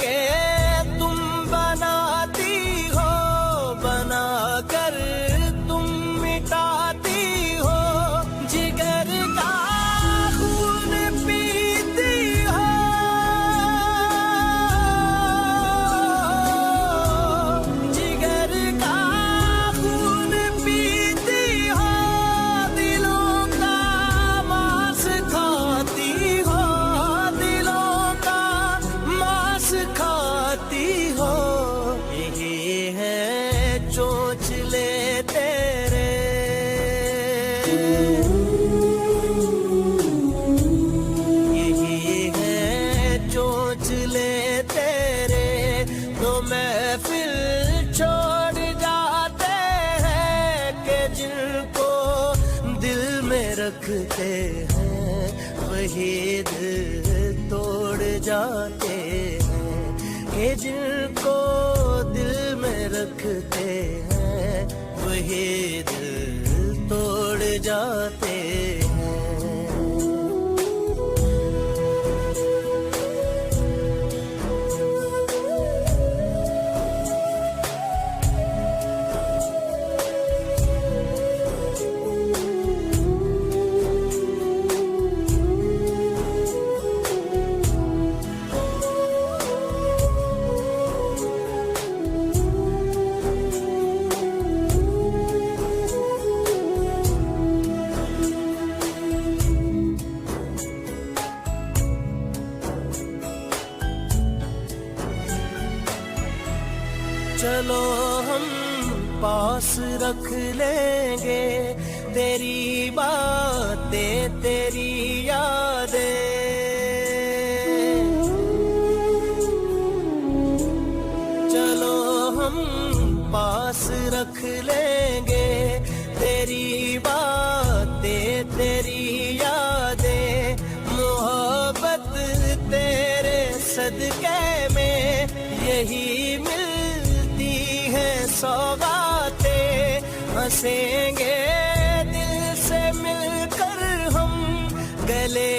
के तुम बनाती हो, बना कर तुम मिटाती हो, जिगर का खून पीती हो, जिगर का खून पीती हो, दिलों का मांस खाती हो, दिलों का मांस खाती हो। यही है चोंचले तेरे, यही है चोंचले तेरे, तो महफिल छोड़ जाते हैं कि जिनको दिल में रखते हैं वही दिल तोड़ जाते हैं, कि जिनको दिल में रखते हैं वही दिल तोड़ जाते हैं। चलो हम पास रख लेंगे तेरी बातें, तेरी यादें, चलो हम पास रख लेंगे तेरी बातें, तेरी यादें, मोहब्बत तेरे सदके में यही मिलती है सौगातें, हंसेंगे दिल से मिलकर हम, गले